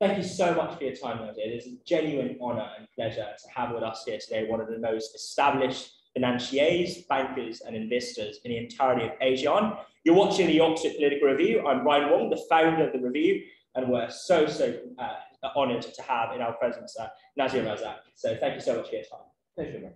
Thank you so much for your time, Nazir. It is a genuine honour and pleasure to have with us here today one of the most established financiers, bankers, and investors in the entirety of ASEAN. You're watching the Oxford Political Review. I'm Wong, the founder of the review, and we're so honoured to have in our presence Nazir Razak. So thank you so much for your time. Pleasure, man.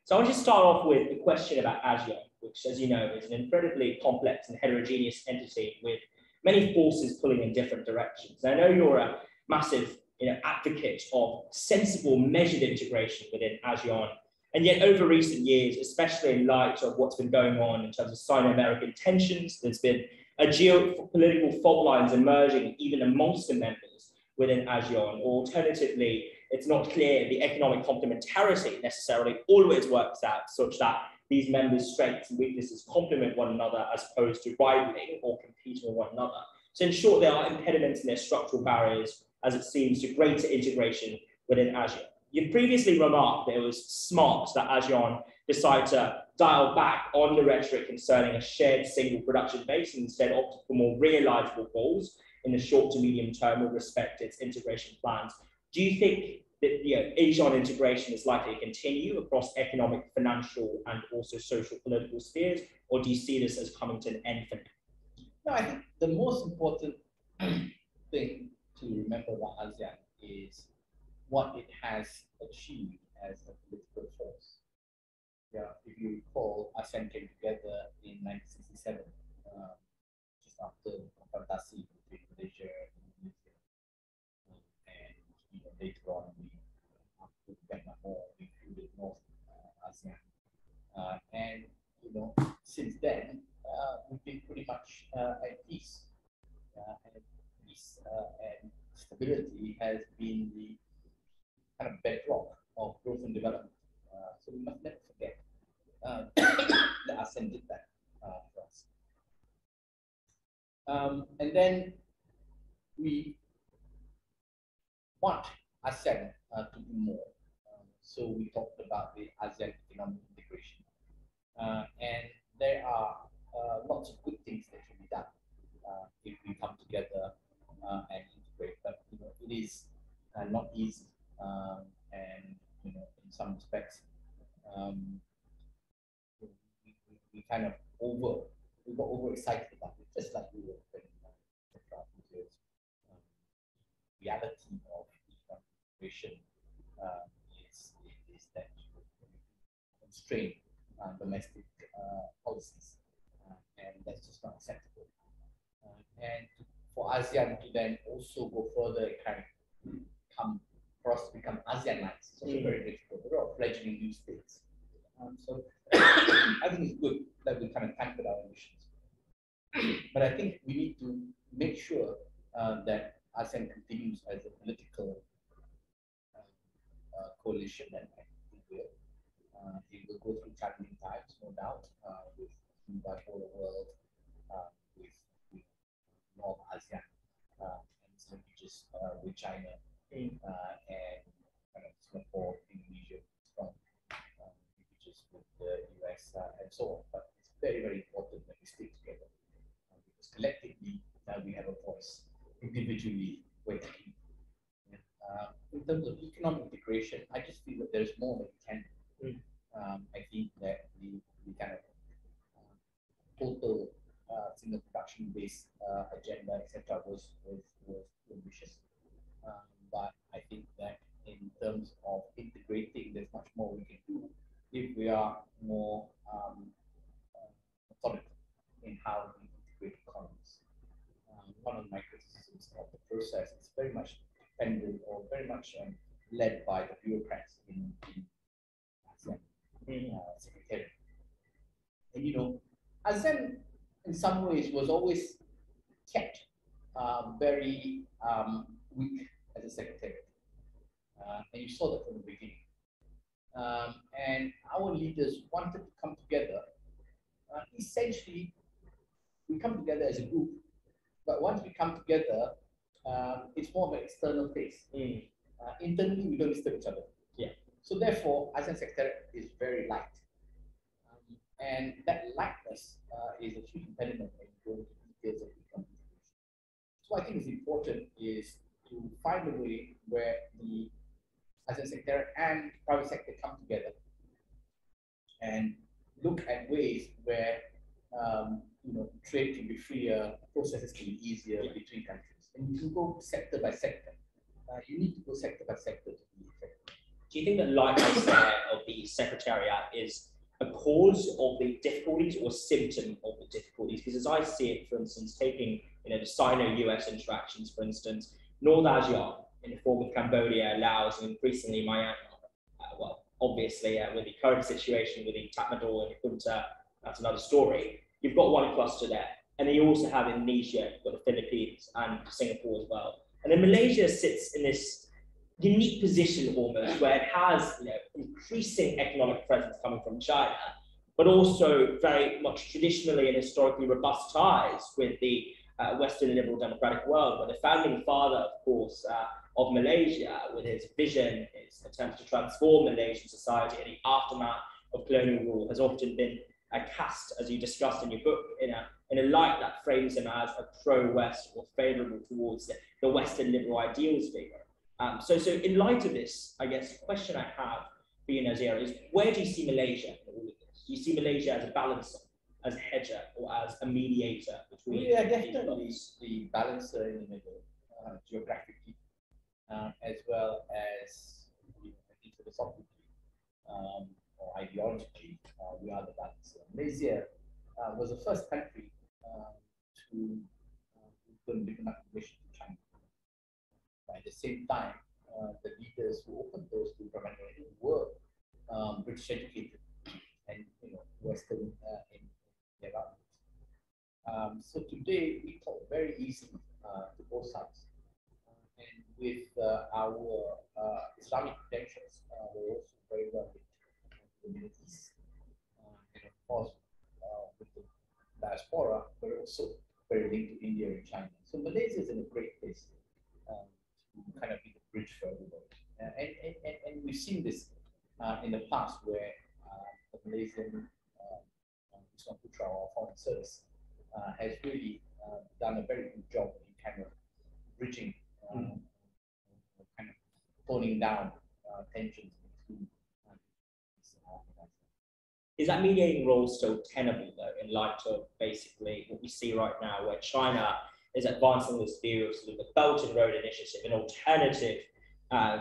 So I want to start off with a question about ASEAN, which, as you know, is an incredibly complex and heterogeneous entity with many forces pulling in different directions. I know you're a massive advocate of sensible, measured integration within ASEAN. And yet over recent years, especially in light of what's been going on in terms of Sino-American tensions, there's been a geopolitical fault lines emerging even amongst the members within ASEAN. Alternatively, it's not clear the economic complementarity necessarily always works out such that these members' strengths and weaknesses complement one another as opposed to rivaling or competing with one another. So in short, there are impediments and there are structural barriers as it seems to greater integration within ASEAN. You've previously remarked that it was smart that ASEAN decided to dial back on the rhetoric concerning a shared single production base and instead opted for more realizable goals in the short to medium term with respect to its integration plans. Do you think that ASEAN integration is likely to continue across economic, financial, and also social political spheres, or do you see this as coming to an end for now? No, I think the most important thing to remember about ASEAN is what it has achieved as a political force. Yeah, if you recall, ASEAN came together in 1967, just after the confrontation between Malaysia and Indonesia. And later on, after Vietnam War, we included North ASEAN. And since then, we've been pretty much at peace. And peace and stability has been the kind of bedrock of growth and development. So we must never forget that ASEAN did that for us. And then we want ASEAN to do more. So we talked about the ASEAN economic integration. And there are lots of good things that can be done if we come together and integrate. But it is not easy, and in some respects, we kind of got overexcited about it, just like we were when reality of integration is that you constrain domestic policies, and that's just not acceptable. And for ASEAN to then also go further and kind of come for us to become ASEANites, it's also very difficult. We're all fledgling new states. So I think it's good that we kind of tempered our ambitions. But I think we need to make sure that ASEAN continues as a political coalition, and I think it will go through challenging times, no doubt, with the bipolar world, with North ASEAN, and some just with China, and kind of Singapore, Indonesia, strong, just with the US and so on. But it's very, very important that we stay together because collectively we have a voice. Individually, we're key. In terms of economic integration, I just feel that there's more that we can do. I think that the kind of total single production-based agenda, etc., was ambitious. But I think that in terms of integrating, there's much more we can do if we are more methodical in how we integrate economies. One of my criticisms of the process is very much dependent or very much led by the bureaucrats in ASEAN secretariat. And ASEAN in some ways was always kept very weak as a secretariat, and you saw that from the beginning. And our leaders wanted to come together. Essentially, we come together as a group, but once we come together, it's more of an external face. Internally, we don't disturb each other. Yeah. So therefore, ASEAN secretariat is very light. And that lightness is a huge impediment when you go into details of economic integration. So what I think is important is to find a way where the ASEAN sector and private sector come together and look at ways where trade can be freer, processes can be easier between countries, and you can go sector by sector. You need to go sector by sector to be effective. Do you think that lightness there of the Secretariat is a cause of the difficulties or a symptom of the difficulties? Because as I see it, for instance, taking the Sino-US interactions, for instance, North ASEAN in the form of Cambodia, Laos, and increasingly Myanmar, well, obviously with the current situation with the Tatmadaw and the junta, that's another story. You've got one cluster there, and then you also have Indonesia, you've got the Philippines and Singapore as well. And then Malaysia sits in this unique position almost where it has increasing economic presence coming from China, but also very much traditionally and historically robust ties with the Western liberal democratic world, where the founding father, of course, of Malaysia, with his vision, his attempts to transform Malaysian society in the aftermath of colonial rule, has often been cast, as you discussed in your book, in a light that frames him as a pro-West or favourable towards the Western liberal ideals figure. So in light of this, I guess the question I have for you, Nazir, is where do you see Malaysia in all of this? Do you see Malaysia as a balancer, as a hedger, or as a mediator between? Yeah, definitely the balancer in the middle, geographically, as well as philosophically or ideologically, we are the balancer. Malaysia was the first country to open diplomatic relations to China. At the same time, the leaders who opened those two diplomatic relations were British educated and Western in their values. So today we talk very easily to both sides, and with our Islamic credentials, we're also very well linked to the Middle East, and of course with the diaspora, we're also very linked to India and China. So Malaysia is in a great place to kind of be the bridge for everybody, and we've seen this in the past where the Malaysian Putra or Foreign Service has really done a very good job in kind of bridging, kind of toning down tensions between. Is that mediating role still tenable, though, in light of basically what we see right now, where China is advancing this view of sort of the Belt and Road Initiative, an alternative,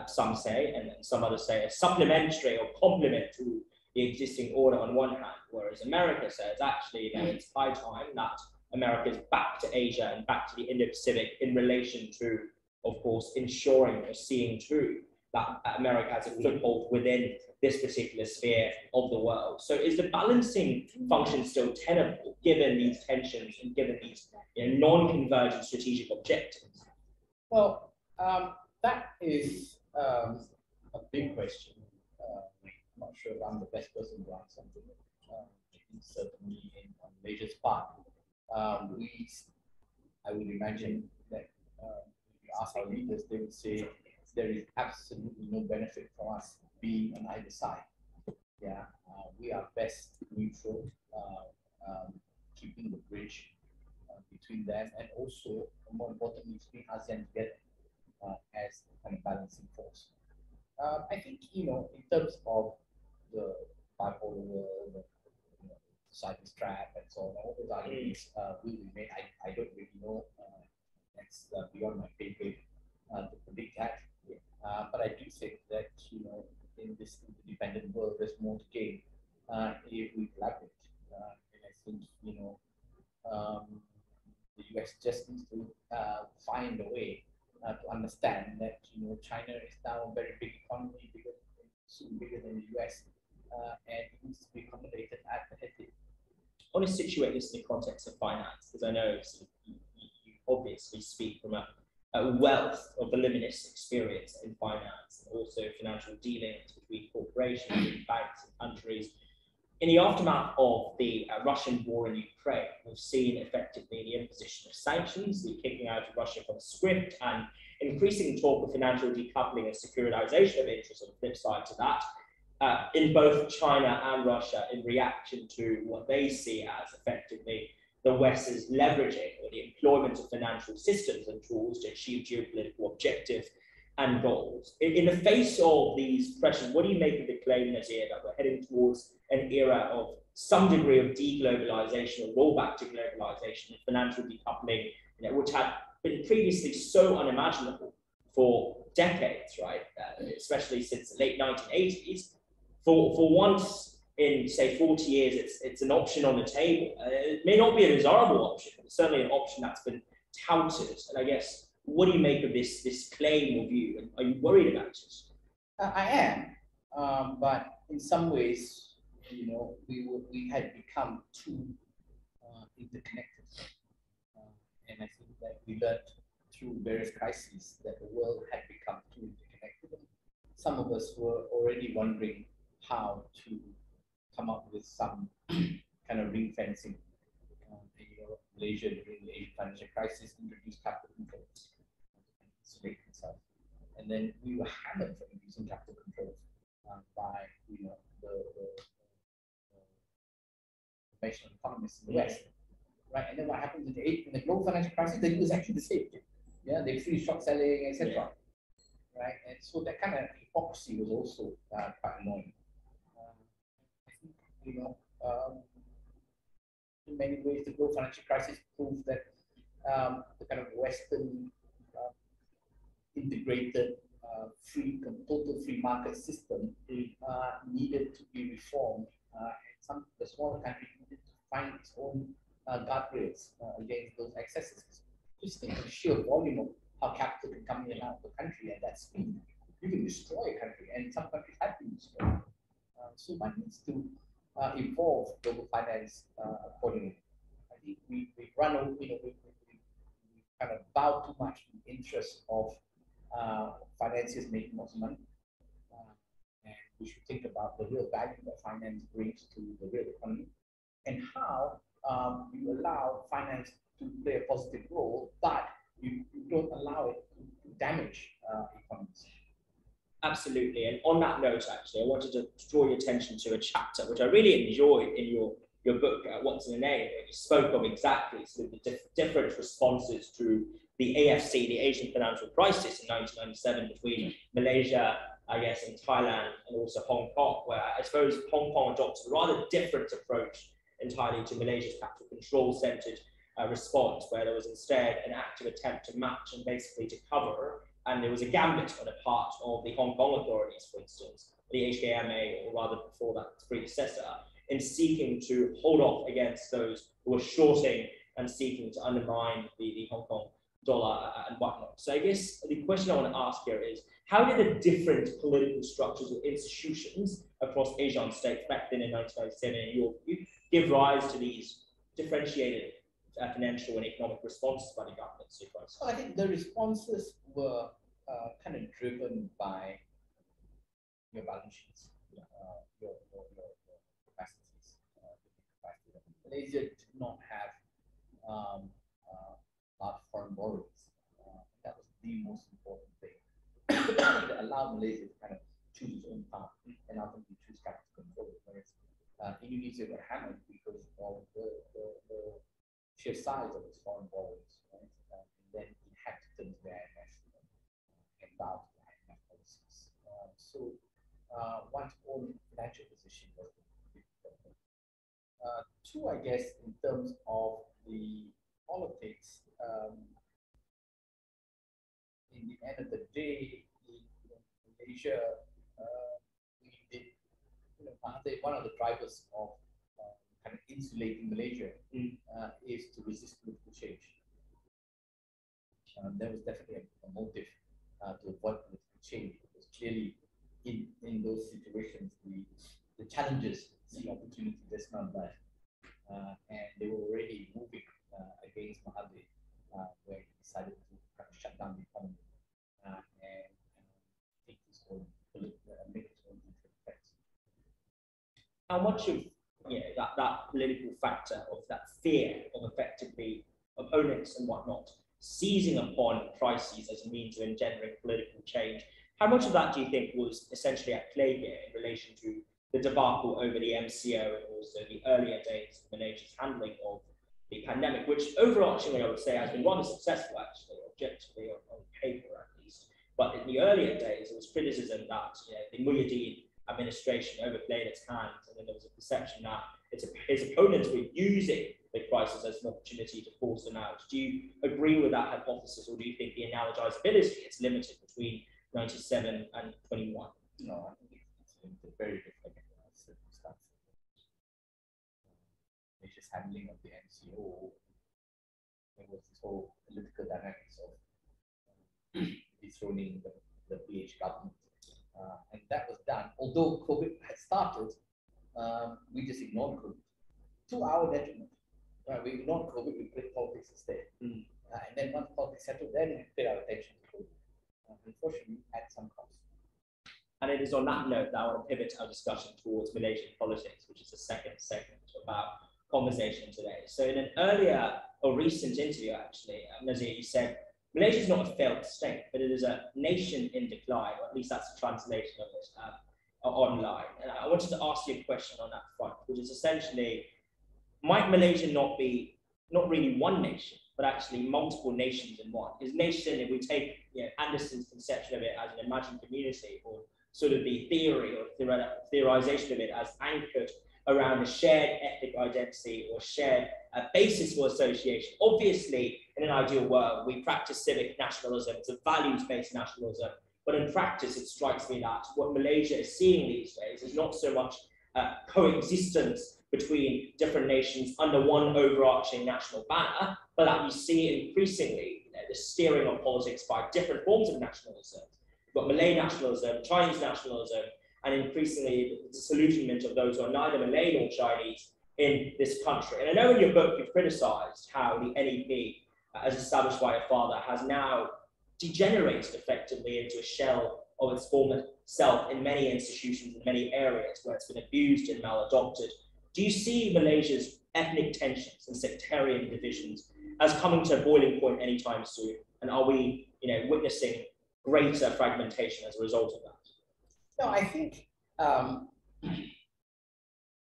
some say, and some others say, a supplementary or complement to the existing order on one hand, whereas America says actually that it's high time that America is back to Asia and back to the Indo-Pacific in relation to, of course, ensuring or seeing to that America has a foothold within this particular sphere of the world. So is the balancing function still tenable given these tensions and given these non-convergent strategic objectives? Well, that is a big question. I'm not sure if I'm the best person to answer something. Certainly on Malaysia's part, I would imagine that if you ask our leaders, they would say there is absolutely no benefit for us being on either side. Yeah, we are best neutral, keeping the bridge between them, and also, more importantly, between ASEAN together as a kind of balancing force. I think in terms of the bipolar world, cyber trap, and so on, all those arguments will be made. I don't really know. That's beyond my pay grade to predict that. But I do think that in this interdependent world, there's more to gain if we collaborate. And I think the US just needs to find a way to understand that China is now a very big economy, soon bigger than the US, and it needs to be accommodated at the head table. I want to situate this in the context of finance, because I know you obviously speak from a wealth of voluminous experience in finance and also financial dealings between corporations and banks and countries. In the aftermath of the Russian war in Ukraine, we've seen effectively the imposition of sanctions, the kicking out of Russia from SWIFT, and increasing talk of financial decoupling and securitization of interest on the flip side to that, in both China and Russia in reaction to what they see as effectively the West is leveraging or the employment of financial systems and tools to achieve geopolitical objectives and goals. In the face of these pressures, what do you make of the claim, Nazir, that we're heading towards an era of some degree of deglobalization or rollback to globalization and financial decoupling, which had been previously so unimaginable for decades, right? Especially since the late 1980s. For once in, say, 40 years, it's an option on the table. It may not be a desirable option, but it's certainly an option that's been touted. And I guess, what do you make of this claim of you? And are you worried about it? I am, but in some ways, we had become too interconnected, and I think that we learned through various crises that the world had become too interconnected. Some of us were already wondering how to come up with some kind of ring fencing. Malaysia during the Asian financial crisis introduced capital controls to insulate itself, and then we were hammered for introducing capital controls by the conventional economists in the West, right? And then what happened in the global financial crisis? They was actually the same. Yeah, they free short selling, etc. Right, and so that kind of hypocrisy was also quite annoying. I think in many ways, the global financial crisis proved that the kind of Western integrated total free market system needed to be reformed, and the smaller countries needed to find its own guardrails against those excesses. Just think of the sheer volume of how capital can come in and out of the country at that speed. You can destroy a country, and some countries have been destroyed. So one needs to evolve global finance accordingly. I think we run over, we kind of bow too much to the interest of financiers making lots of money. And we should think about the real value that finance brings to the real economy, and how you allow finance to play a positive role, but you don't allow it to damage economies. Absolutely. And on that note, actually, I wanted to draw your attention to a chapter which I really enjoyed in your book, What's in a Name, where you spoke of exactly sort of the different responses to the AFC, the Asian financial crisis in 1997 between Malaysia, I guess, and Thailand, and also Hong Kong, where I suppose Hong Kong adopted a rather different approach entirely to Malaysia's capital control-centered response, where there was instead an active attempt to match and basically to cover, and there was a gambit on the part of the Hong Kong authorities, for instance, the HKMA, or rather before that, its predecessor, in seeking to hold off against those who were shorting and seeking to undermine the Hong Kong dollar and whatnot. So I guess the question I want to ask here is, how did the different political structures or institutions across Asian states back then in 1997 in your view give rise to these differentiated financial and economic responses by the governments? Well, I think the responses were kind of driven by your balance sheets, your capacities. Malaysia did not have large foreign borrowings. That was the most important thing that allowed Malaysia to kind of choose its own path and ultimately choose capital control. Whereas Indonesia got hammered because of the sheer size of its foreign borrowings, right? And then it had to turn to the IMF and bow to the IMF policies. So one's own financial position was a big problem. Two, I guess, in terms of the politics, in the end of the day, Malaysia, we did, one of the drivers of kind of insulating Malaysia is to resist political change. There was definitely a motive to avoid political change, because clearly in those situations, the challenges see opportunity just not that. And they were already moving against Mahathir, where he decided to kind of shut down the economy and take his own make his own effects. How much of that political factor, of that fear of effectively opponents and whatnot seizing upon crises as a means of engendering political change, how much of that do you think was essentially at play here in relation to the debacle over the MCO and also the earlier days of Malaysia's handling of the pandemic, which overarchingly I would say has been rather successful actually, objectively on paper at least. But in the earlier days, there was criticism that the Muhyiddin administration overplayed its hands, and then there was a perception that his opponents were using the crisis as an opportunity to force them out. Do you agree with that hypothesis, or do you think the analogizability is limited between 97 and 21? No, I think it's limited, very different circumstances. Malaysia's handling of the MCO, there was this whole political dynamics of dethroning the PH government. And that was done. Although COVID had started, we just ignored COVID. To our detriment. We ignored COVID, we played politics instead. And then once politics settled, then we paid our attention to COVID. Unfortunately, at some cost. And it is on that note that I want to pivot our discussion towards Malaysian politics, which is the second segment of our conversation today. So in an earlier or recent interview, actually, Nazir, you said, Malaysia is not a failed state, but it is a nation in decline, or at least that's a translation of it online. And I wanted to ask you a question on that front, which is essentially, might Malaysia not be not really one nation, but actually multiple nations in one? Is nation, if we take Anderson's conception of it as an imagined community, or sort of the theory or theorization of it as anchored around a shared ethnic identity or shared basis for association. Obviously, in an ideal world, we practice civic nationalism, it's a values-based nationalism, but in practice, it strikes me that what Malaysia is seeing these days is not so much coexistence between different nations under one overarching national banner, but that we see increasingly the steering of politics by different forms of nationalism. We've got Malay nationalism, Chinese nationalism, and increasingly the disillusionment of those who are neither Malay nor Chinese in this country. And I know in your book you've criticised how the NEP, as established by your father, has now degenerated effectively into a shell of its former self in many institutions, in many areas where it's been abused and maladopted. Do you see Malaysia's ethnic tensions and sectarian divisions as coming to a boiling point anytime soon? And are we witnessing greater fragmentation as a result of that? No, I think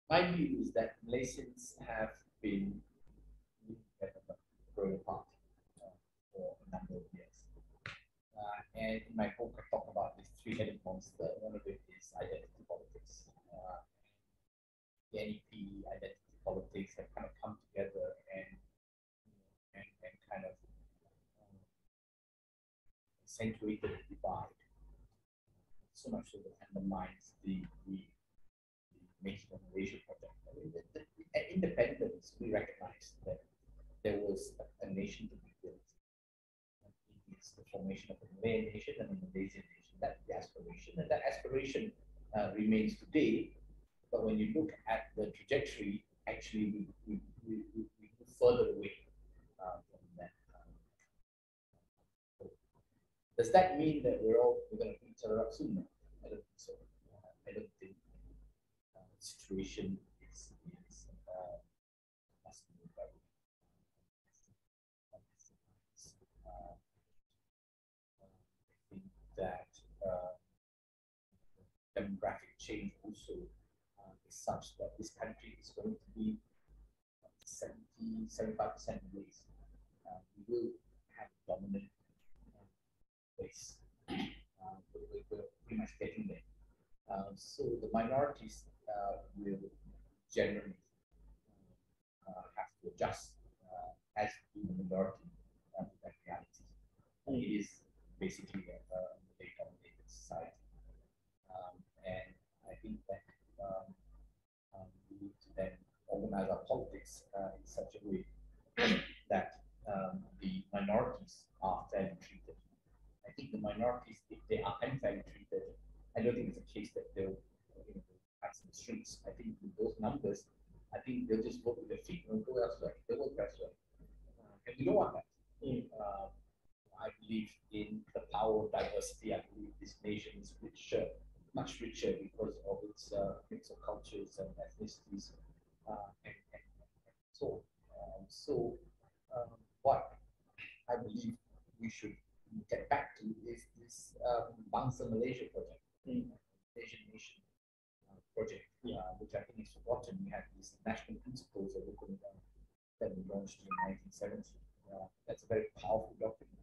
my view is that Malaysians have been growing apart for a number of years. And in my book, I talk about this three-headed monster. One of it is identity politics. The NEP, identity politics have kind of come together and kind of accentuated the divide. So much so that undermines the making of Malaysia project. I mean, at independence, we recognized that there was a nation to be built. It's the formation of a Malayan nation and a Malaysian nation. That's the aspiration, and that aspiration remains today. But when you look at the trajectory, actually, we move further away from that. Does that mean that we're going to beat each other up soon? I don't think so. I don't think the situation is must be very. I think that demographic change also is such that this country is going to be 75% Malays. We will have dominant place. We're pretty much getting there. So the minorities will generally have to adjust as the majority of that reality. It is basically a Malay-dominated society. And I think that we need to then organize our politics in such a way that the minorities are fairly treated. I think the minorities, if they are unfairly treated, I don't think it's a case that they'll cut some strings. I think with those numbers, I think they'll just vote with their feet and go elsewhere. They'll vote elsewhere. And we don't want that. I believe in the power of diversity. I believe this nation is richer, much richer because of its mix of cultures and ethnicities and so on. What I believe we should get back to is this Bangsa Malaysia project, Asian Nation project, which I think is forgotten. We have these national principles that we're going down. that we launched in 1970. That's a very powerful document,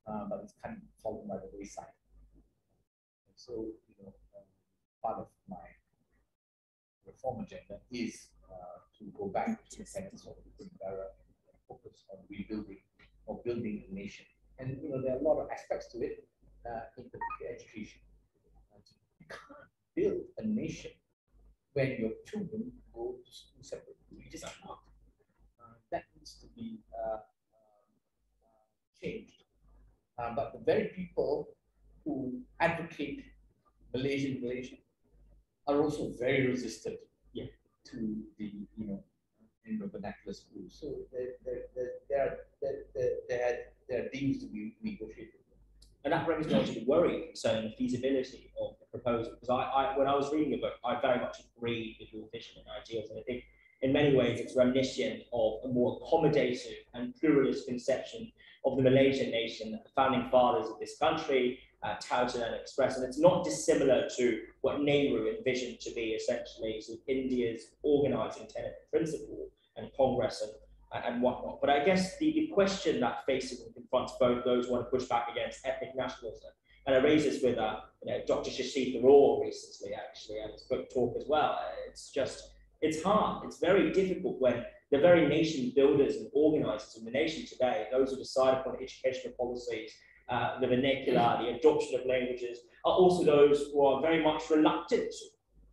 but it's kind of fallen by the wayside. And so, part of my reform agenda is to go back to the sense of the era and focus on rebuilding or building a nation. And there are a lot of aspects to it, in particular education. You can't build a nation when your children go to school separately. You just cannot. That needs to be changed. But the very people who advocate Malaysian are also very resistant to the in the vernacular school. So there are deals to be negotiated. And that brings me on to the worry concerning the feasibility of the proposal. Because when I was reading the book, I very much agreed with your vision and ideals. And I think in many ways it's reminiscent of a more accommodative and pluralist conception of the Malaysian nation that the founding fathers of this country touted and expressed. And it's not dissimilar to what Nehru envisioned to be essentially sort of India's organizing tenet principle and Congress and whatnot. But I guess the question that faces and confronts both those who want to push back against ethnic nationalism, and I raised this with Dr. Shashi Tharoor recently, actually, and his book talk as well. It's hard. It's very difficult when the very nation builders and organizers of the nation today, those who decide upon educational policies, the vernacular, the adoption of languages, are also those who are very much reluctant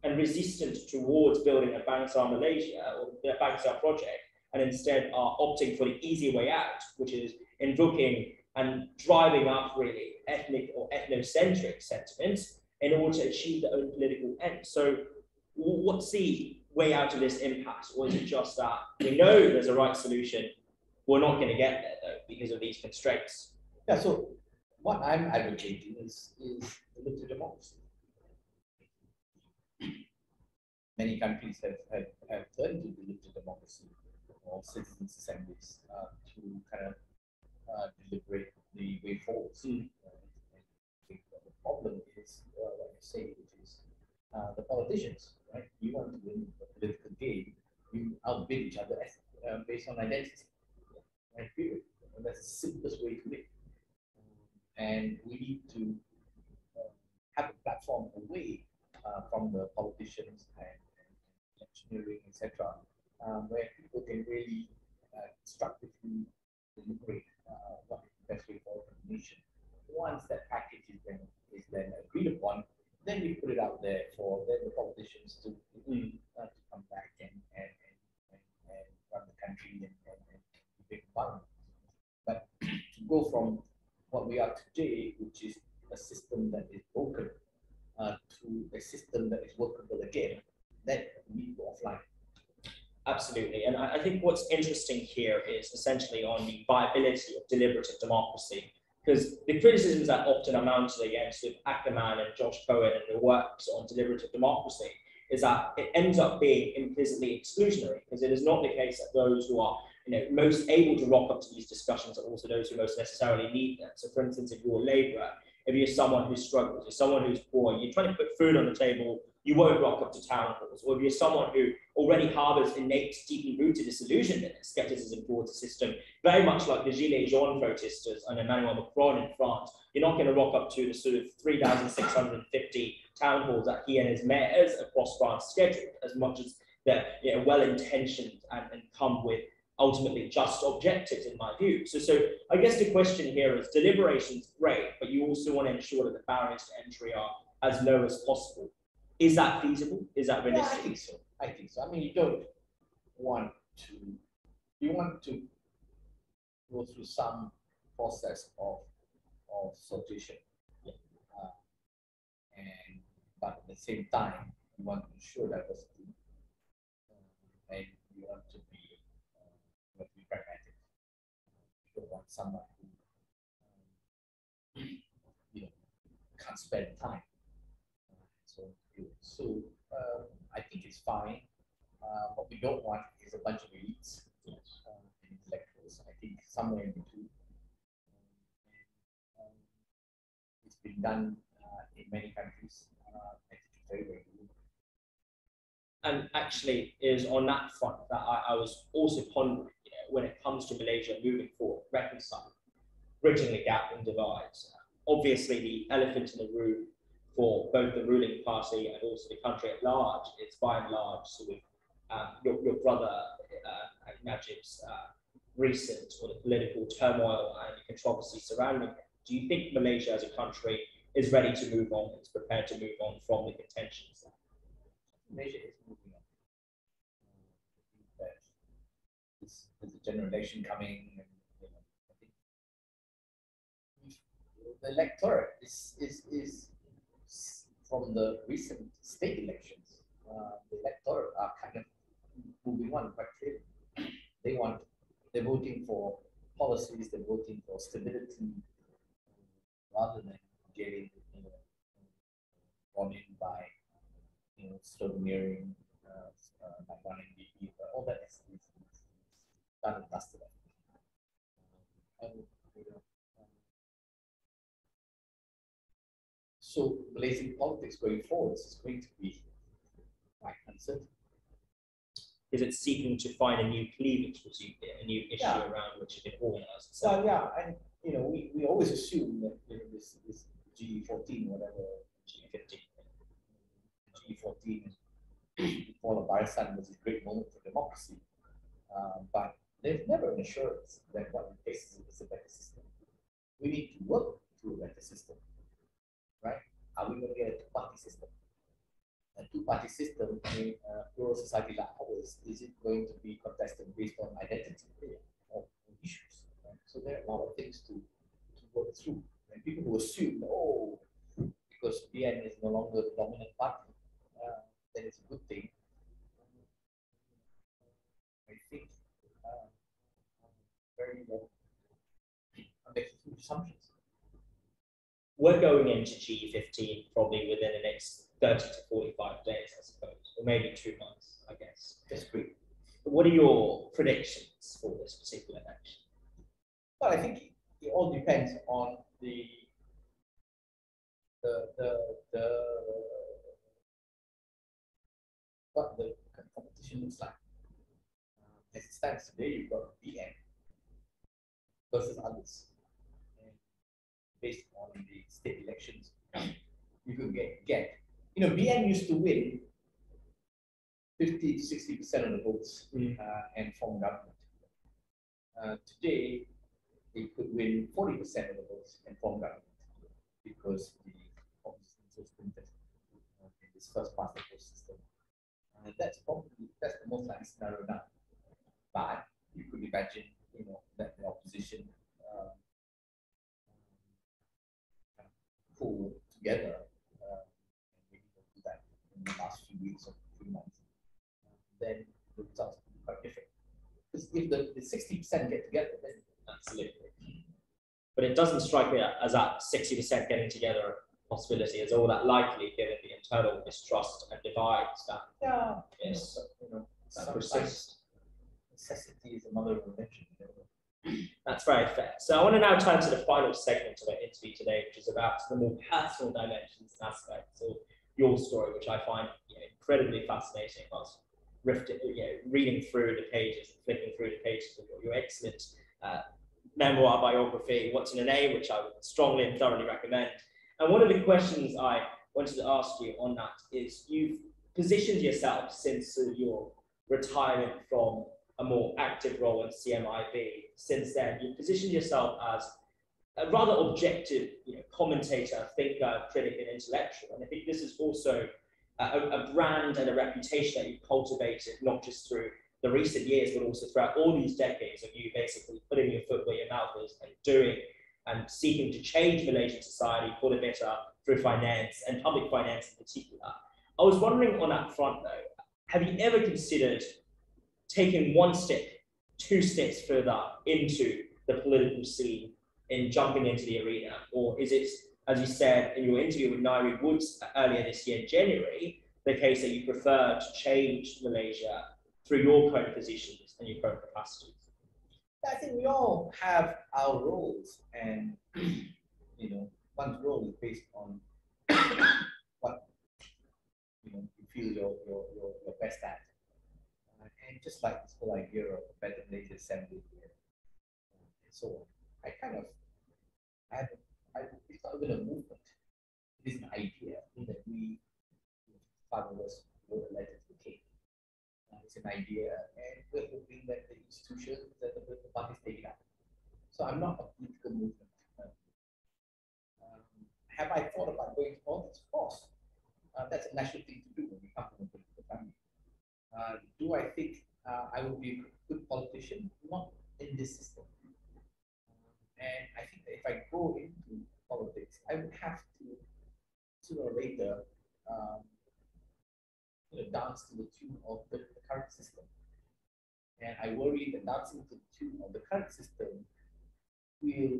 and resistant towards building a Bangsa Malaysia or the Bangsa project, and instead are opting for the easy way out, which is invoking and driving up really ethnic or ethnocentric sentiments in order to achieve their own political ends. So what's the way out of this impasse? Or is it just that we know there's a right solution, we're not going to get there though because of these constraints? Yeah, so what I'm advocating is the look to democracy. Many countries have turned to the look to democracy or citizens' assemblies to kind of deliberate the way forward. The problem is what you say, which is the politicians, right? You want to win the political game, you outbid each other based on identity, right? Period. And that's the simplest way to live. And we need to have a platform away from the politicians and engineering, etc., where people can really constructively deliberate what is the best way forward for the nation. Once that package is then agreed upon, then we put it out there for the politicians to come back and run the country and big fun. But to go from what we are today, which is a system that is broken, to a system that is workable again, that we need to go offline. Absolutely. And I think what's interesting here is essentially on the viability of deliberative democracy, because the criticisms that often are mounted against Ackerman and Josh Cohen and their works on deliberative democracy is that it ends up being implicitly exclusionary, because it is not the case that those who are most able to rock up to these discussions are also those who most necessarily need them. So for instance, if you're a labourer, if you're someone who struggles, you're someone who's poor, you're trying to put food on the table, you won't rock up to town halls. Or if you're someone who already harbours innate, deeply rooted disillusionment and skepticism towards the system, very much like the Gilets Jaunes protesters and Emmanuel Macron in France, you're not going to rock up to the sort of 3,650 town halls that he and his mayors across France scheduled, as much as they're well-intentioned and come with ultimately just objectives, in my view. So I guess the question here is, deliberation's great, but you also want to ensure that the barriers to entry are as low as possible. Is that feasible? Is that realistic? Yeah, I think so. I think so. I mean, you want to go through some process of sortation. But at the same time, you want to ensure diversity, and you want to be pragmatic. You don't want someone who can't spend time. So I think it's fine. What we don't want is a bunch of elites and intellectuals. I think somewhere in between. It's been done in many countries. I think it's very, very good. And actually, is on that front that I was also pondering. when it comes to Malaysia moving forward, reconciling, bridging the gap and divides? Obviously, the elephant in the room for both the ruling party and also the country at large is by and large sort of your brother Najib's recent or the political turmoil and the controversy surrounding it. Do you think Malaysia as a country is ready to move on, is prepared to move on from the contentions? Malaysia is moving on. There's a generation coming, and I think the electorate is from the recent state elections. The electorate are kind of moving on quite clearly. They're voting for policies, they're voting for stability, rather than getting drawn in by sloganeering, like one MVP, all that is done and dusted. So Malaysian politics going forward is going to be quite uncertain. Is it seeking to find a new cleavage, a new issue around which it can organise itself? Well, yeah, and we always assume that this G14, whatever G15, G14, followed by Barisan was a great moment for democracy, but there's never an assurance that what we face is a better system. We need to work through a better system, right? Are we going to get a two-party system? A two-party system in a plural society like ours, is it going to be contested based on identity or issues? Right? So there are a lot of things to work through. And people who assume, oh, because BN is no longer the dominant party, then it's a good thing. I think very well. I'm making huge assumptions. We're going into G15 probably within the next 30 to 45 days, I suppose, or maybe 2 months, I guess. That's great. What are your predictions for this particular election? Well, I think it all depends on what the competition looks like. As it stands today, you've got BN versus others. And based on the state elections, you could get BN used to win 50 to 60% of the votes and form government. Today, they could win 40% of the votes and form government because the opposition is so splintered in this first past the post system. That's the most likely scenario now. But you could imagine, that the opposition pull together, and maybe they'll do that in the last few weeks or 3 months. Then the results will be quite different. Because if the 60% get together, then absolutely. But it doesn't strike me as that 60% getting together a possibility is all that likely, given the internal mistrust and divides that that persist. Necessity is a mother of invention. That's very fair. So I want to now turn to the final segment of our interview today, which is about the more personal dimensions and aspects of your story, which I find incredibly fascinating. Whilst reading through the pages, flipping through the pages of your excellent memoir biography, What's in a Name, which I would strongly and thoroughly recommend. And one of the questions I wanted to ask you on that is, you've positioned yourself since your retirement from a more active role in CMIB. Since then, you've positioned yourself as a rather objective commentator, thinker, critic, and intellectual. And I think this is also a brand and a reputation that you've cultivated, not just through the recent years, but also throughout all these decades of you basically putting your foot where your mouth is and doing and seeking to change Malaysian society for the better through finance and public finance in particular. I was wondering on that front though, have you ever considered taking 1 step, 2 steps further into the political scene in jumping into the arena? Or is it, as you said in your interview with Nairi Woods earlier this year in January, the case that you prefer to change Malaysia through your current positions and your current capacities? I think we all have our roles, and one's role is based on what you feel you're best at. And just like this whole idea of a better Malaysia assembly and so on, I kind of, it's not even a movement. It is an idea that we, 5 of us, wrote a letter to the king. It's an idea, and we're hoping that the institutions, that the political parties take it up. So I'm not a political movement. Have I thought about going to politics? Of course. That's a natural thing to do when you come from a political family. Do I think I would be a good politician? Not in this system. And I think that if I go into politics, I would have to, sooner or later, dance to the tune of the current system. And I worry that dancing to the tune of the current system will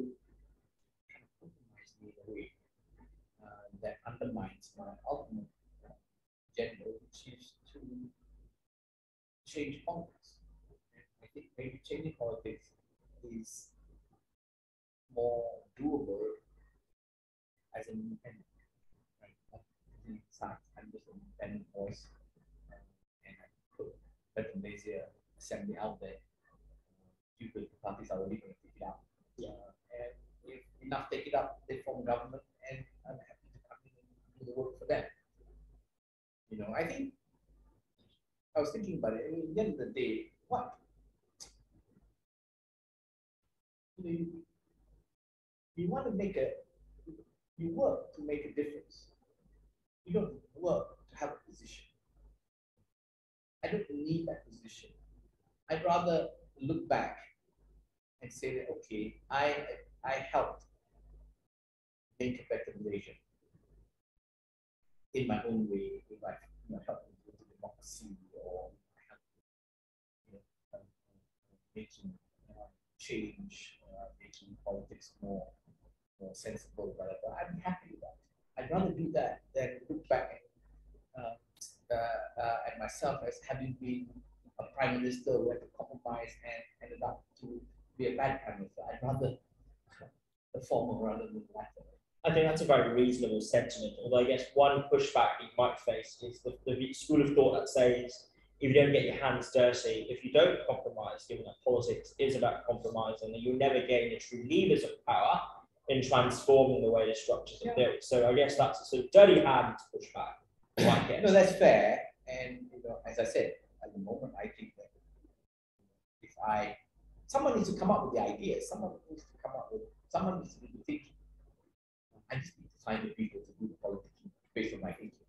kind of compromise me in a way that undermines my ultimate agenda, which is to change politics. And I think maybe changing politics is more doable as an independent, right? I'm just an independent voice, and I put Better Malaysia Assembly out there. Few political parties are already going to pick it up. And if enough take it up, they form government, and I'm happy to come in and do the work for them. I think I was thinking about it. I mean, at the end of the day, what you want to make you work to make a difference. You don't work to have a position. I don't need that position. I'd rather look back and say that, okay, I helped make a better Malaysia in my own way, if I helped with democracy, or making change, making politics more sensible, whatever. I'm happy with that. I'd rather do that than look back at myself as having been a prime minister who had to compromise and ended up to be a bad prime minister. I'd rather the former rather than the latter. I think that's a very reasonable sentiment, although I guess one pushback you might face is the school of thought that says if you don't get your hands dirty, if you don't compromise, given that politics is about compromising, then you'll never gain the true levers of power in transforming the way the structures are built. So I guess that's a sort of dirty hand pushback. No, that's fair. And as I said, at the moment, I think that if someone needs to come up with the ideas, someone needs to do the thinking. I just need to find the people to do the politics based on my thinking.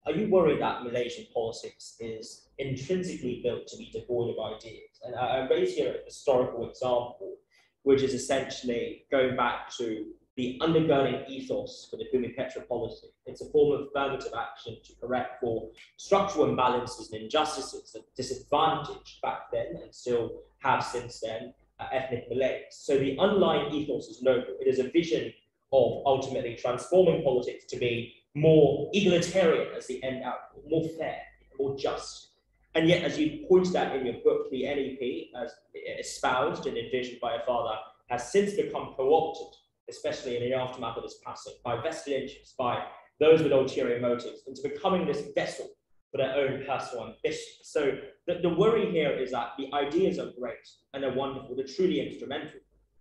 Are you worried that Malaysian politics is intrinsically built to be devoid of ideas? And I raise here a historical example, which is essentially going back to the undergirding ethos for the Bumi Petra policy. It's a form of affirmative action to correct for structural imbalances and injustices that disadvantaged back then and still have since then ethnic Malays. So the underlying ethos is noble. It is a vision of ultimately transforming politics to be more egalitarian as the end output, more fair, more just. And yet, as you pointed out in your book, the NEP, as espoused and envisioned by your father, has since become co-opted, especially in the aftermath of his passing, by vested interests, by those with ulterior motives, into becoming this vessel for their own personal ambition. So the worry here is that the ideas are great and they're wonderful, they're truly instrumental,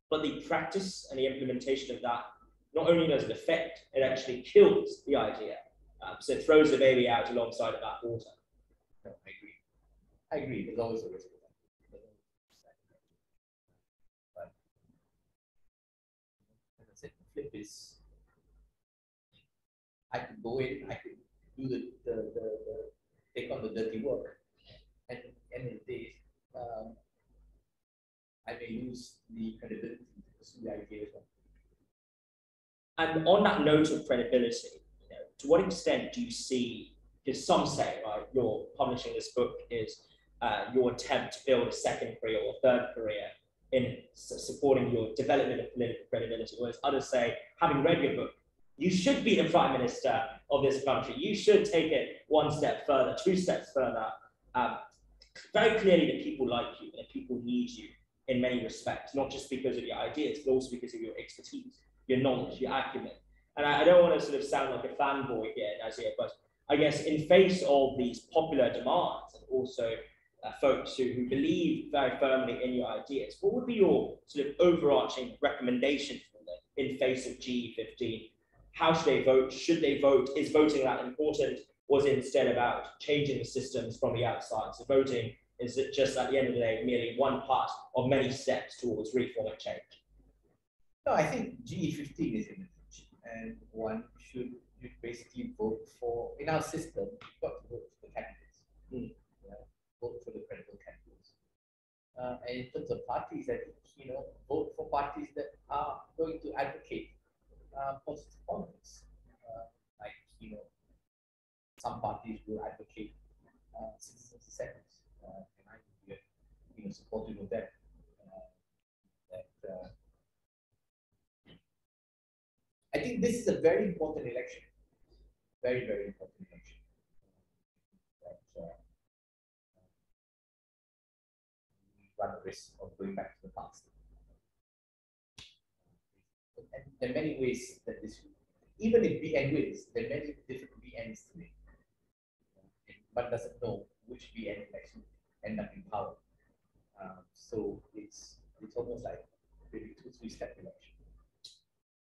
but the practice and the implementation of that not only does it affect, it actually kills the idea. So it throws the baby out alongside of that water. No, I agree. There's always a risk of that. But as I said, the flip is I could go in, I could do the take on the dirty work, and at the end of the day, I may lose the credibility to pursue the idea as well. And on that note of credibility, to what extent do you see, because some say, right, you're publishing this book is your attempt to build a second career or a third career in supporting your development of political credibility, whereas others say, having read your book, you should be the Prime Minister of this country. You should take it one step further, 2 steps further. Very clearly that people like you and people need you in many respects, not just because of your ideas, but also because of your expertise, your knowledge, your acumen. And I don't want to sort of sound like a fanboy here, Nazir, but I guess in face of these popular demands and also folks who believe very firmly in your ideas, what would be your sort of overarching recommendation for them in face of GE15? How should they vote? Should they vote? Is voting that important? Or is it instead about changing the systems from the outside? So voting is it just at the end of the day merely one part of many steps towards reform and change? No, I think GE15 is imminent, and one should basically vote for, in our system, you've got to vote for the candidates. Vote for the credible candidates. And in terms of parties, I think, vote for parties that are going to advocate positive politics. Like, some parties will advocate citizens' incentives, and I would be, supportive of them. I think this is a very important election, very, very important election. We run the risk of going back to the past. And there are many ways that this, even if BN wins, there are many different BNs today. One doesn't know which BN will actually end up in power. So it's almost like maybe 2-3 step election.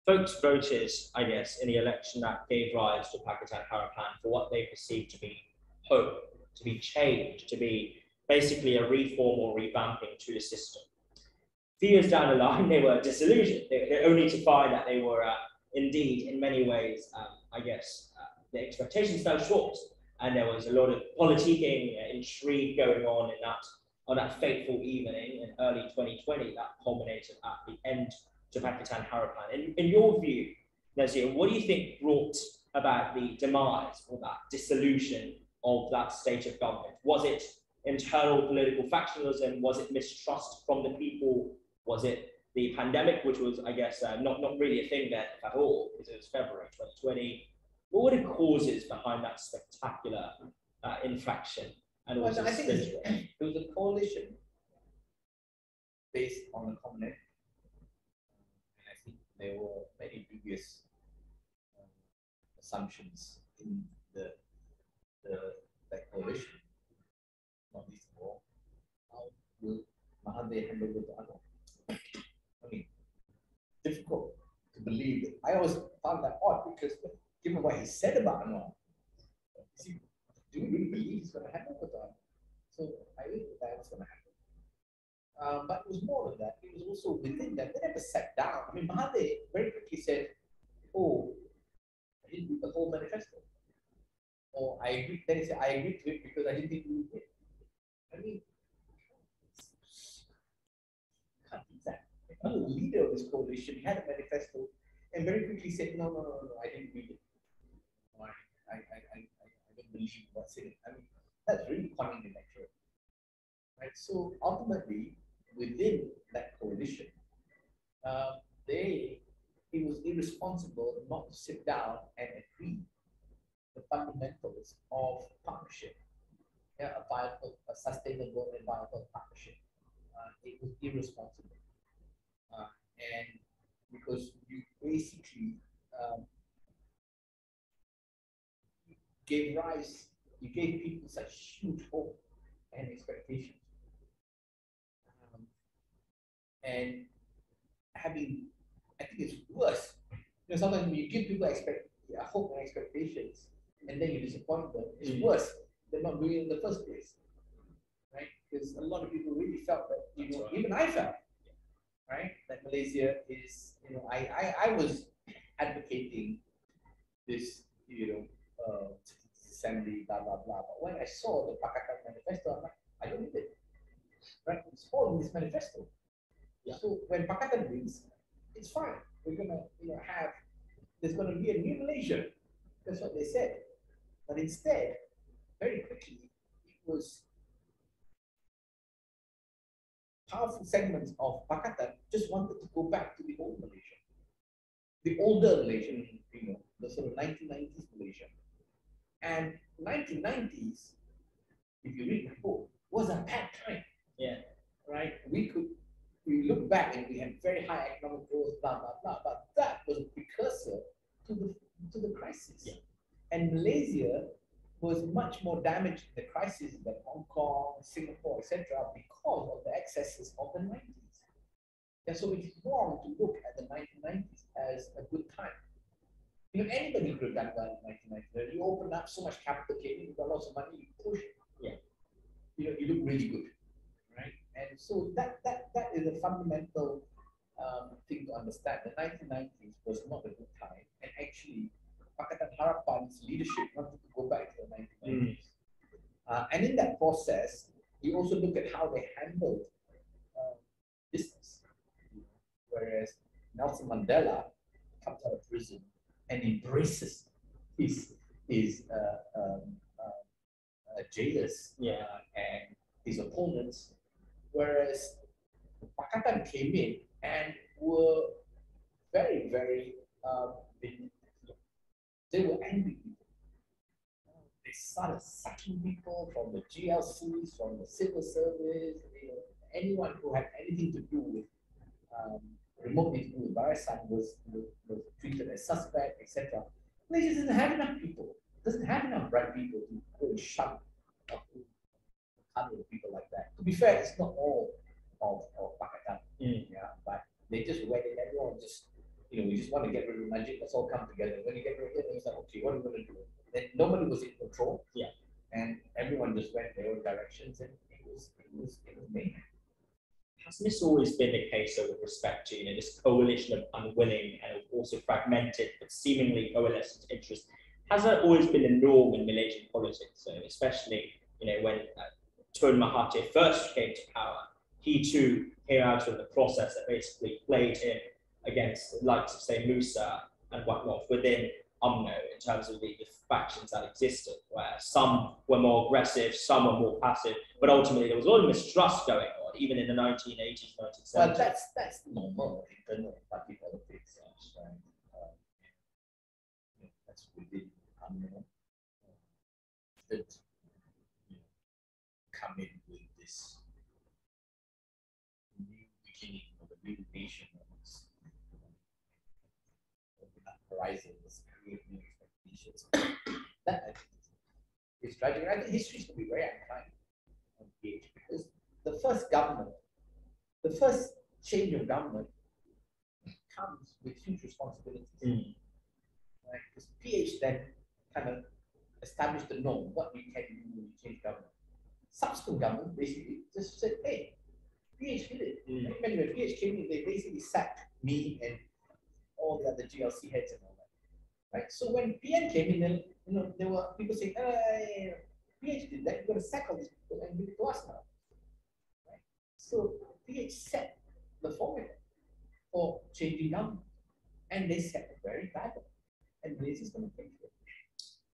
Folks voted, I guess, in the election that gave rise to Pakatan Harapan for what they perceived to be hope, to be change, to be basically a reform or revamping to the system. A few years down the line, they were disillusioned. They only to find that they were indeed, in many ways, I guess, the expectations fell short, and there was a lot of politicking, intrigue going on that fateful evening in early 2020 that culminated at the end to Pakatan Harapan. In your view, Nazir, what do you think brought about the demise or that dissolution of that state of government? Was it internal political factionalism? Was it mistrust from the people? Was it the pandemic, which was, I guess, not really a thing then at all, because it was February 2020? What were the causes behind that spectacular infraction? And also I think it was a coalition based on a common enemy. And I think there were many dubious assumptions in that coalition. Not least of all, how will Mahathir hand over to Anwar? I mean, difficult to believe it. I always found that odd because given what he said about Anwar, do you really believe he's going to hand over to Anwar? So I think that was going to happen. But it was more than that. It was also within that. They never sat down. I mean, Mahathir very quickly said, "Oh, I didn't read the whole manifesto." Or I agreed. Then he said, "I agreed to it because I didn't think we would win." I mean, can't do that. He was the leader of this coalition. He had a manifesto, and very quickly said, "No, I didn't read it. I don't believe what's in it." I mean, that's really conning the electorate, right? So ultimately, within that coalition, it was irresponsible not to sit down and agree the fundamentals of partnership, a sustainable and viable partnership. It was irresponsible, and because you basically you gave people such huge hope and expectations, and I think it's worse. Sometimes when you give people hope and expectations, and then you disappoint them, it's worse than not doing it in the first place, right? Because a lot of people really felt that, even I felt, right, that Malaysia is, I was advocating this, assembly, blah blah blah. But when I saw the Pakatan manifesto, I'm like, I don't need it, right? It's all in this manifesto. Yeah. So when Pakatan wins, it's fine. We're gonna, there's gonna be a new Malaysia. That's what they said. But instead, very quickly, it was powerful segments of Pakatan just wanted to go back to the old Malaysia, the older Malaysia, the sort of 1990s Malaysia. And 1990s, if you read the book, was a bad time. Yeah. Right? We look back and we had very high economic growth, blah blah blah. But that was a precursor to the crisis. Yeah. And Malaysia was much more damaged in the crisis than Hong Kong, Singapore, etc., because of the excesses of the 90s. And so it's wrong to look at the 1990s as a good time. You know, anybody could have done well in 1990s. You open up so much capital, you got lots of money, you push. Yeah. You know, you look really good, right? And so that is a fundamental thing to understand. The 1990s was not a good time, and actually, Pakatan Harapan's leadership wanted to go back to the 1990s. And in that process, you also look at how they handled business. Whereas Nelson Mandela comes out of prison and embraces his jailers and his opponents, whereas Pakatan came in and were very, very they were angry people. They started sacking people from the GLCs, from the civil service, you know, anyone who had anything to do with remotely to do with Barisan was treated as suspect, etc. Malaysia doesn't have enough people, doesn't have enough bright people to go and shun people like that. To be fair, it's not all of Pakatan, but they just went in, everyone just, you know, we just want to get rid of Najib, let's all come together. When you get rid of it, it's like, okay, what are we going to do? Then nobody was in control, and everyone just went their own directions, and it was mayhem. Hasn't this always been the case with respect to, you know, this coalition of unwilling and also fragmented but seemingly coalescent interests? Has that always been the norm in Malaysian politics? So especially, you know, when Tun Mahathir first came to power, he too came out of the process that basically played him against the likes of, say, Musa and whatnot within UMNO in terms of the factions that existed, where some were more aggressive, some were more passive, but ultimately there was a lot of mistrust going on, even in the 1980s, 1970s. Well, that's normal internal party politics, right? That's within UMNO. That come in with this new beginning of a new nation, open up horizons, create new expectations. That is tragic. I think history is going to be very unkind on PH, because the first government, the first change of government comes with huge responsibilities. Right? Because PH then kind of established the norm, what you can do when you change government. Subsequent government basically just said, hey, PH did it. When PH came in, they basically sacked me and all the other GLC heads and all that. Right? So when PN came in, then, you know, there were people saying, PH did that, you're going to sack all these people and give it to us now. Right? So PH set the formula for changing government, and they set a very bad one. And this is going to pay for it.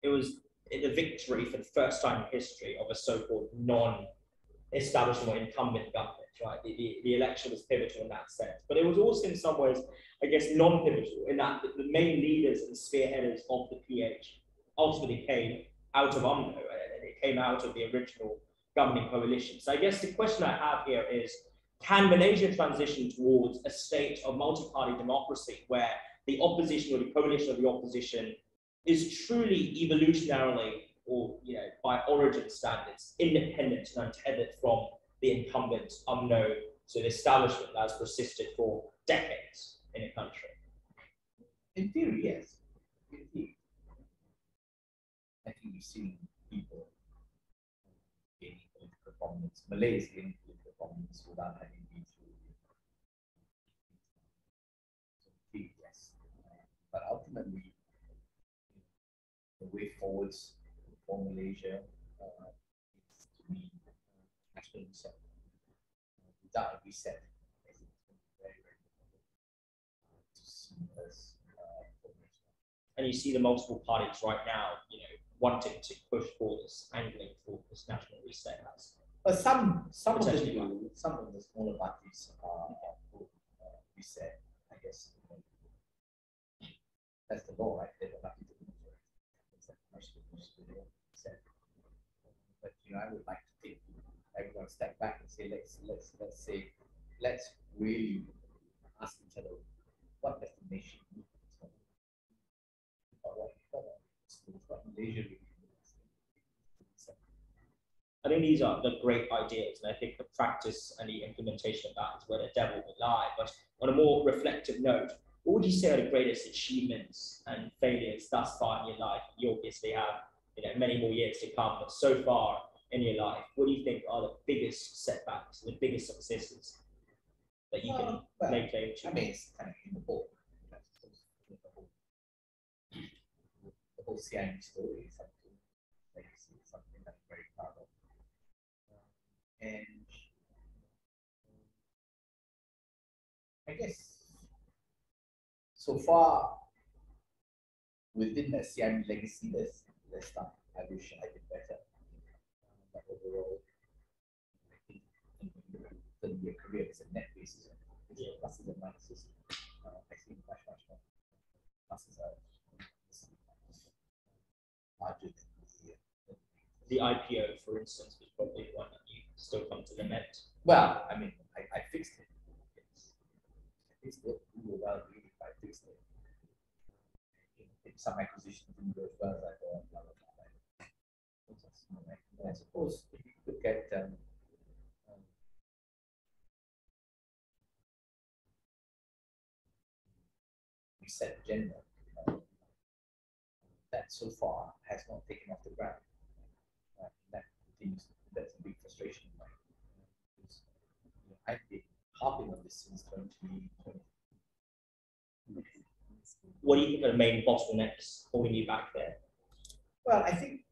It was the victory for the first time in history of a so-called non-establishment or incumbent government, right? The election was pivotal in that sense, but it was also in some ways, I guess, non-pivotal in that the main leaders and spearheaders of the PH ultimately came out of UMNO, and it came out of the original governing coalition. So I guess the question I have here is, can Malaysia transition towards a state of multi-party democracy where the opposition or the coalition of the opposition is truly evolutionarily, or, you know, by origin standards, independent and untethered from the incumbent UMNO, so the establishment that has persisted for decades in a country? In theory, yes. In theory. I think we've seen people gaining political prominence, Malays gaining political prominence without having been through. So, yes. But ultimately, the way forwards for Malaysia is to be national reset. Without a reset, it's very, very difficult to see us. And you see the multiple parties right now, you know, wanting to push for this, angling for this national reset. But some of the smaller parties are for reset, I guess. That's the law, right? They don't have to do it. But you know, I would like to take everyone step back and say, let's really ask each other, what does the nation need? What Malaysia really needs? I think these are the great ideas, and I think the practice and the implementation of that is where the devil will lie. But on a more reflective note, what would you say are the greatest achievements and failures thus far in your life? You obviously have, many more years to come, but so far in your life, what do you think are the biggest setbacks, the biggest successes that you can lay claim to? I mean, it's kind of in the book. The whole CIM story is something that I'm very proud of. And I guess so far within the CIM legacy, there's stuff I wish I did better. But overall, I think the career is a net basis. Pluses and minuses. I think much more pluses are larger than the IPO, for instance, was probably one that you still come to lament. Well, I mean, I fixed it. Yes. I fixed it. Well, really, I fixed it. Some acquisitions didn't go as well as I thought. Blah, blah, blah. I suppose if you look at reset agenda, that so far has not taken off the ground. That continues. That's a big frustration of mine. Because, I've been harping on this since 2020. What do you think are the main bottlenecks holding you back there? Well, I think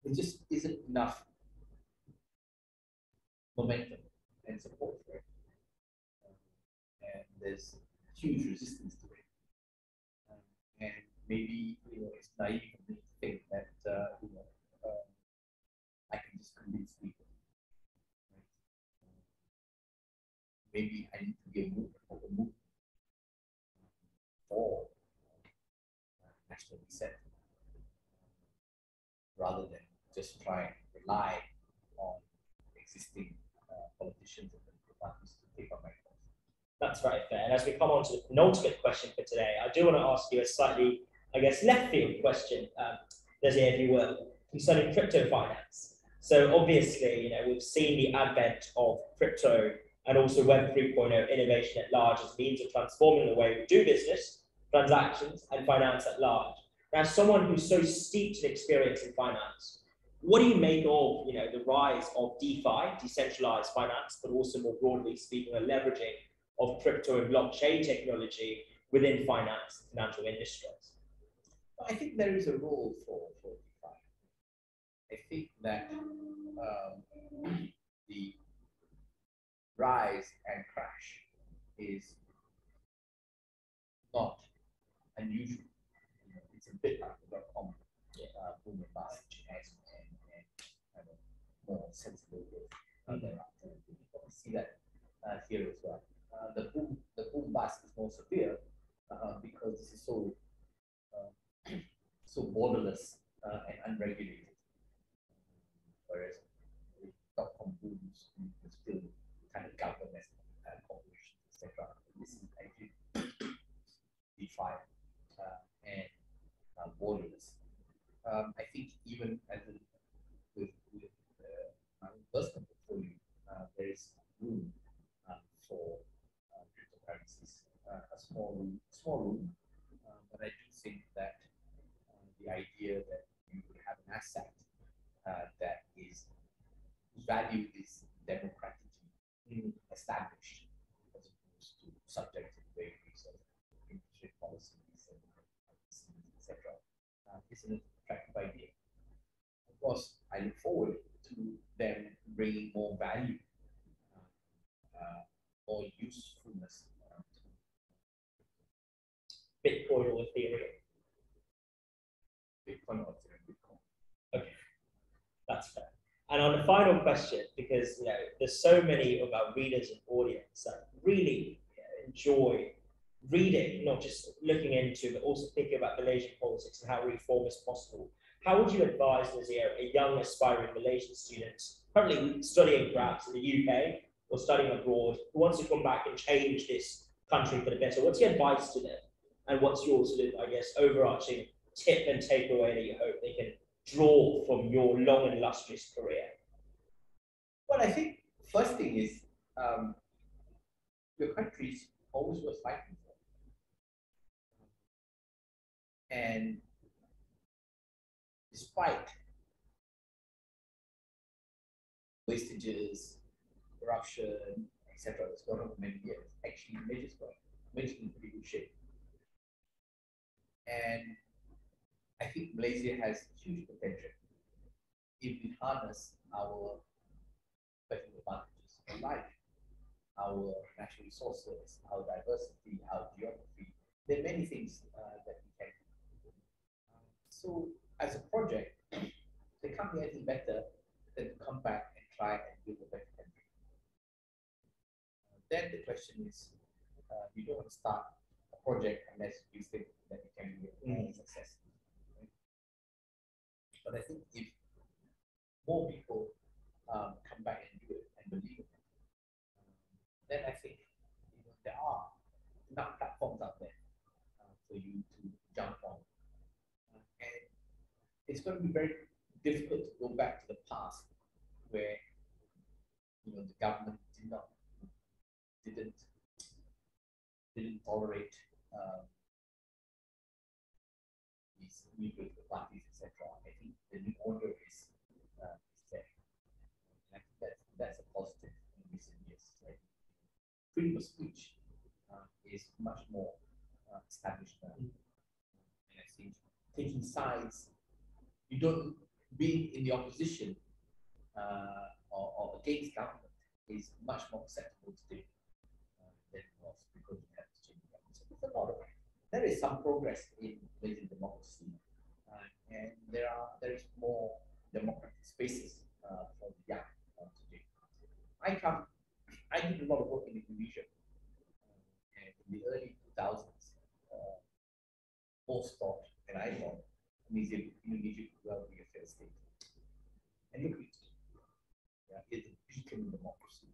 there just isn't enough momentum and support for it. And there's huge resistance to it. And maybe it's naive for me to think that I can just convince people. Maybe I need to be a movement for national reset, rather than just try and rely on existing politicians and parties to take on my cause. That's very fair. And as we come on to the penultimate question for today, I do want to ask you a slightly, left field question, Nazir, if you will, concerning crypto finance. So obviously, we've seen the advent of crypto and also Web 3.0 innovation at large as means of transforming the way we do business, transactions, and finance at large. Now, as someone who's so steeped in experience in finance, what do you make of the rise of DeFi, decentralized finance, but also more broadly speaking, a leveraging of crypto and blockchain technology within finance and financial industries? I think there is a role for DeFi. I think that the rise and crash is not unusual. It's a bit like the .com boom and bust and more sensible growth thereafter. You can see that here as well. The boom bust is more severe because this is so borderless and unregulated, whereas the .com booms is still kind of government corporations, etc. This is actually DeFi and borderless. I think even as with my personal portfolio, there is room for cryptocurrencies. A small room, but I do think that the idea that you would have an asset that is whose value is democratically established, as opposed to subject to vagaries of interest rate policies and etc. It's an attractive idea. Of course, I look forward to them bringing more value, more usefulness. Bitcoin or Ethereum? Bitcoin or Bitcoin. Okay, that's fair. And on the final question, because there's so many of our readers and audience that really enjoy reading, not just looking into, but also thinking about Malaysian politics and how reform is possible. How would you advise, Nazir, a young aspiring Malaysian student currently studying perhaps in the UK or studying abroad, who wants to come back and change this country for the better? What's your advice to them? And what's your sort of, overarching tip and takeaway that you hope they can draw from your long and illustrious career? Well, I think first thing is your country is always worth fighting for. And despite wastages, corruption, etc., that's gone on for many years, actually Malaysia's in pretty good shape. And I think Malaysia has huge potential if we harness our special advantages of life, our natural resources, our diversity, our geography. There are many things that we can do. So as a project, there can't be anything better than to come back and try and build a better country. Then the question is, you don't want to start a project unless you think that it can be a success. Right? But I think if more people come back and do it and believe in it, then I think there are enough platforms out there for you to jump on. And it's going to be very difficult to go back to the past where the government didn't tolerate these new political parties, etc. I think the new order is there. And I think that's a positive in recent years. Right? Freedom of speech is much more established now. And I think taking sides, you don't being in the opposition or against government is much more acceptable today than it was because we have to change the government. So there's a lot of there is some progress in Malaysian democracy, and there is more democratic spaces for the young today. I did a lot of work in Indonesia, and in the early 2000s, most thought, and I thought, Indonesia could well be a failed state. And look at it. It's a beacon of democracy.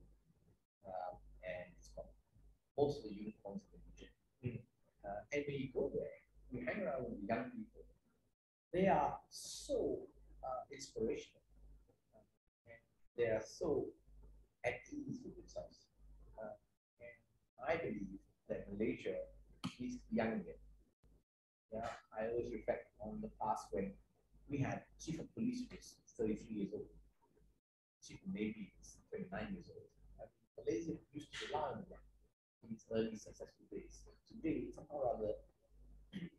And it's got most of the unicorns in the region. And when you go there, you hang around with the young people, they are so inspirational. And they are so at ease with themselves. And I believe that Malaysia needs to be young again. Yeah, I always reflect on the past when we had chief of police who was 33 years old, chief of navy was 29 years old. Malaysia used to rely on that in its early successful days. Today, somehow or other,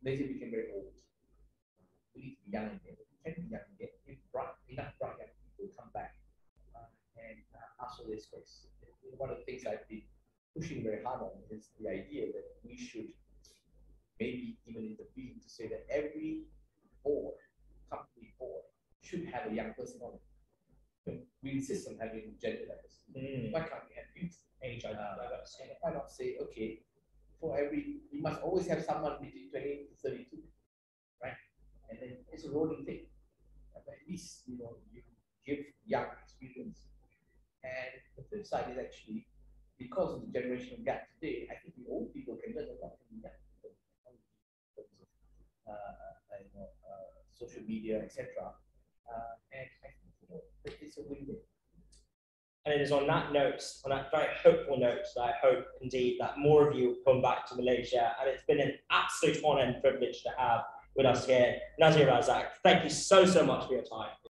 Malaysia became very old. We need to be young again. We can be young again if enough bright young people come back and ask for this space. One of the things I've been pushing very hard on is the idea that we should maybe even intervene to say that every board, company board, should have a young person on it. We insist on having gender diversity. Why can't we have youth? Age diversity. Why not say, okay, for every, you must always have someone between 28 to 32, right? And then it's a rolling thing. But at least, you give young experience. And the flip side is actually, because of the generational gap today, I think the old people can learn a lot from the young people. Social media, etc. And I think it's a win-win. And it is on that note, on that very hopeful note, that I hope indeed that more of you will come back to Malaysia. And it's been an absolute honor and privilege to have with us here, Nazir Razak. Thank you so much for your time.